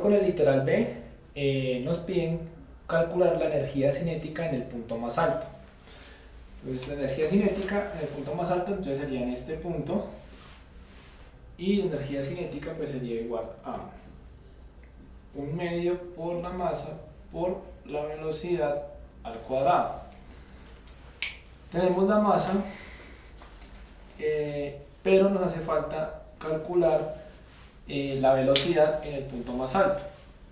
con el literal B, nos piden calcular la energía cinética en el punto más alto. Pues la energía cinética en el punto más alto entonces sería en este punto, y la energía cinética pues sería igual a 1/2 por la masa por la velocidad al cuadrado. Tenemos la masa, pero nos hace falta calcular la velocidad en el punto más alto.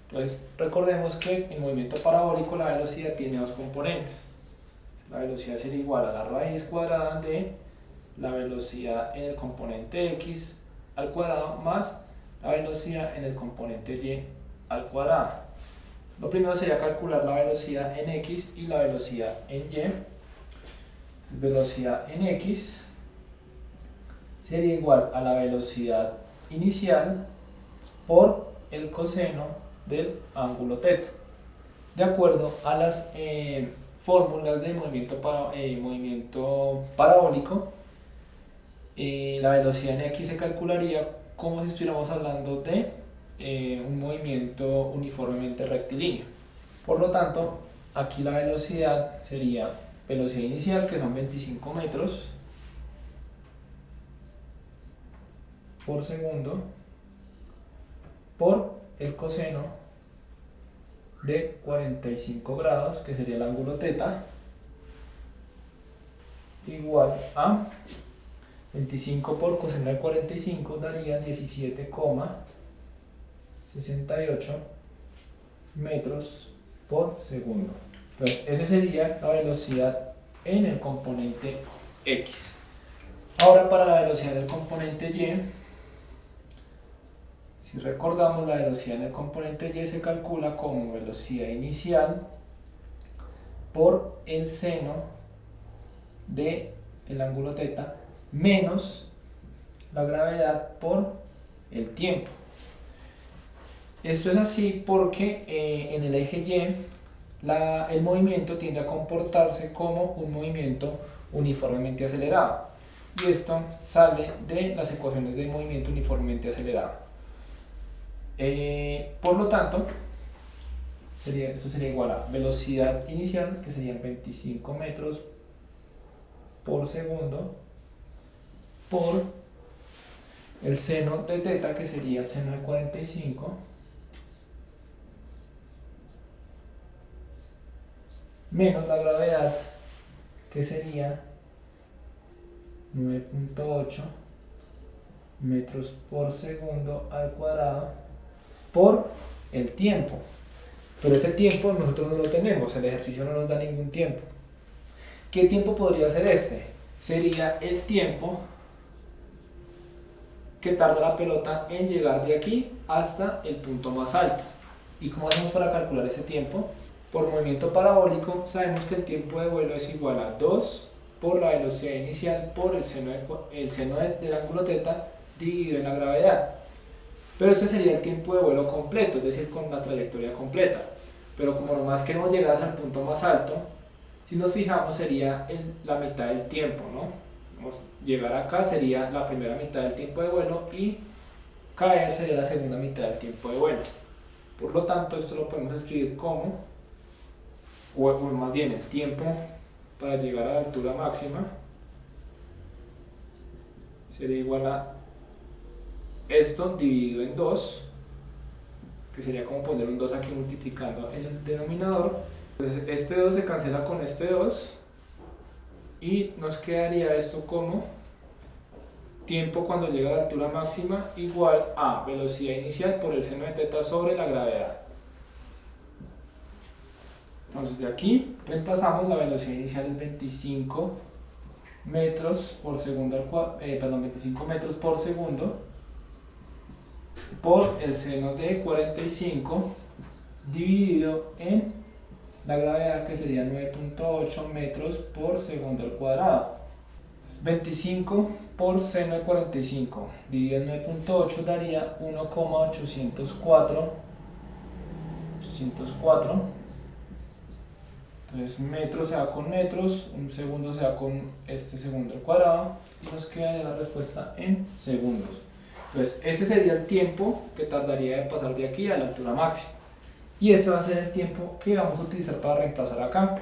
Entonces recordemos que en movimiento parabólico la velocidad tiene dos componentes. La velocidad sería igual a la raíz cuadrada de la velocidad en el componente x al cuadrado más la velocidad en el componente y al cuadrado. Lo primero sería calcular la velocidad en x y la velocidad en y. Velocidad en x sería igual a la velocidad inicial por el coseno del ángulo θ. De acuerdo a las fórmulas de movimiento parabólico, la velocidad en x se calcularía como si estuviéramos hablando de un movimiento uniformemente rectilíneo. Por lo tanto, aquí la velocidad sería velocidad inicial, que son 25 metros por segundo, por el coseno de 45 grados, que sería el ángulo θ, igual a 25 por coseno de 45 daría 17,68 metros por segundo. Entonces, esa sería la velocidad en el componente x. Ahora, para la velocidad del componente y, si recordamos, la velocidad en el componente y se calcula como velocidad inicial por el seno del ángulo θ menos la gravedad por el tiempo. Esto es así porque en el eje Y el movimiento tiende a comportarse como un movimiento uniformemente acelerado, y esto sale de las ecuaciones de movimiento uniformemente acelerado. Por lo tanto, esto sería igual a velocidad inicial, que serían 25 metros por segundo, por el seno de θ, que sería el seno de 45, menos la gravedad, que sería 9.8 metros por segundo al cuadrado, por el tiempo. Pero ese tiempo nosotros no lo tenemos, el ejercicio no nos da ningún tiempo. ¿Qué tiempo podría ser este? Sería el tiempo que tarda la pelota en llegar de aquí hasta el punto más alto. ¿Y cómo hacemos para calcular ese tiempo? Por movimiento parabólico sabemos que el tiempo de vuelo es igual a 2 por la velocidad inicial por el seno del ángulo θ dividido en la gravedad. Pero este sería el tiempo de vuelo completo, es decir, con la trayectoria completa. Pero como nomás queremos llegar hasta el punto más alto, si nos fijamos sería la mitad del tiempo, ¿no? Llegar acá sería la primera mitad del tiempo de vuelo y caer sería la segunda mitad del tiempo de vuelo. Por lo tanto, esto lo podemos escribir como, o más bien el tiempo para llegar a la altura máxima sería igual a esto dividido en 2, que sería como poner un 2 aquí multiplicando en el denominador. Entonces este 2 se cancela con este 2 y nos quedaría esto como tiempo cuando llega a la altura máxima igual a velocidad inicial por el seno de θ sobre la gravedad. Entonces de aquí reemplazamos la velocidad inicial es 25 metros por segundo, 25 metros por segundo por el seno de 45 dividido en la gravedad, que sería 9.8 metros por segundo al cuadrado. 25 por seno de 45 dividido en 9.8 daría 1,804. Entonces metros se va con metros, un segundo se va con este segundo al cuadrado y nos queda la respuesta en segundos. Entonces ese sería el tiempo que tardaría de pasar de aquí a la altura máxima. Y ese va a ser el tiempo que vamos a utilizar para reemplazar acá.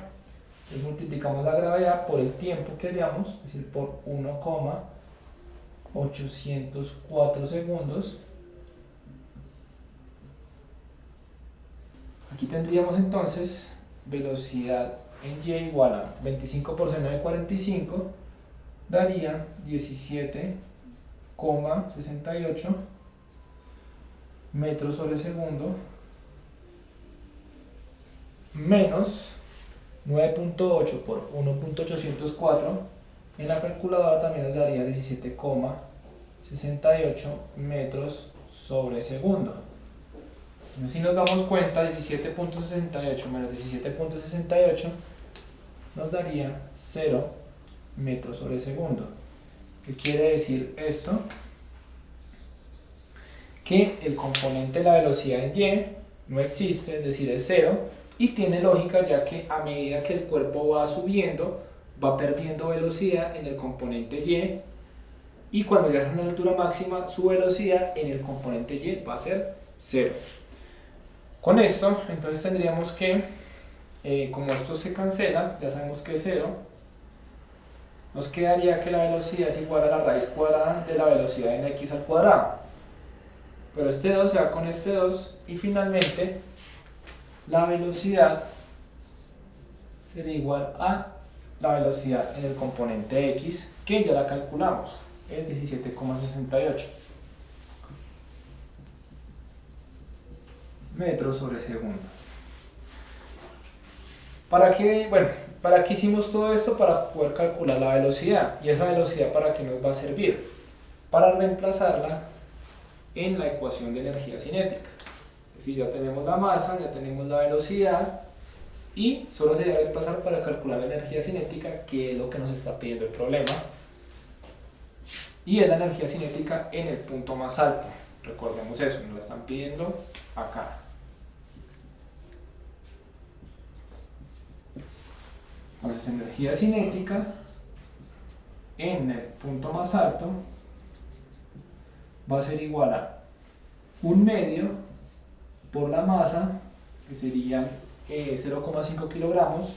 Entonces multiplicamos la gravedad por el tiempo que hallamos, es decir, por 1,804 segundos. Aquí tendríamos entonces velocidad en y igual a 25 por seno de 45, daría 17,68 metros sobre segundo, menos 9.8 por 1.804, en la calculadora también nos daría 17,68 metros sobre segundo. Entonces, si nos damos cuenta, 17.68 menos 17.68 nos daría 0 metros sobre segundo. ¿Qué quiere decir esto? Que el componente de la velocidad en y no existe, es decir, es 0, y tiene lógica ya que a medida que el cuerpo va subiendo, va perdiendo velocidad en el componente y cuando ya está en la altura máxima, su velocidad en el componente y va a ser 0. Con esto, entonces tendríamos que, como esto se cancela, ya sabemos que es 0, nos quedaría que la velocidad es igual a la raíz cuadrada de la velocidad en x al cuadrado. Pero este 2 se va con este 2 y finalmente la velocidad sería igual a la velocidad en el componente x, que ya la calculamos, es 17,68 metros sobre segundo. ¿Para qué? Bueno, ¿para qué hicimos todo esto? Para poder calcular la velocidad. ¿Y esa velocidad para qué nos va a servir? Para reemplazarla en la ecuación de energía cinética. Si ya tenemos la masa, ya tenemos la velocidad y solo sería reemplazar para calcular la energía cinética, que es lo que nos está pidiendo el problema, y es la energía cinética en el punto más alto. Recordemos eso, nos la están pidiendo acá. Entonces, energía cinética en el punto más alto va a ser igual a 1/2 por la masa, que serían 0,5 kilogramos,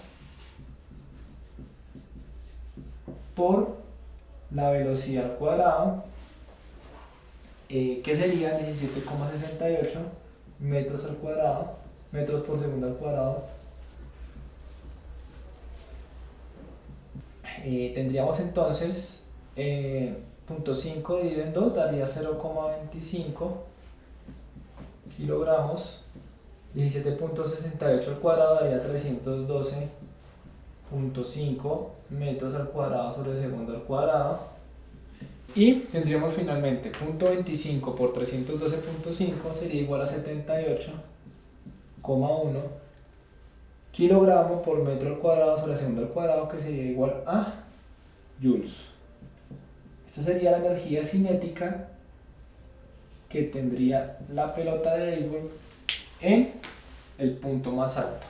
por la velocidad al cuadrado, que serían 17,68 metros al cuadrado, metros por segundo al cuadrado. Tendríamos entonces 0.5 dividido en 2 daría 0,25 kilogramos, 17.68 al cuadrado daría 312.5 metros al cuadrado sobre segundo al cuadrado, y tendríamos finalmente 0.25 por 312.5 sería igual a 78,1 kilogramos por metro al cuadrado sobre segundo al cuadrado, que sería igual a joules. Esta sería la energía cinética que tendría la pelota de béisbol en el punto más alto.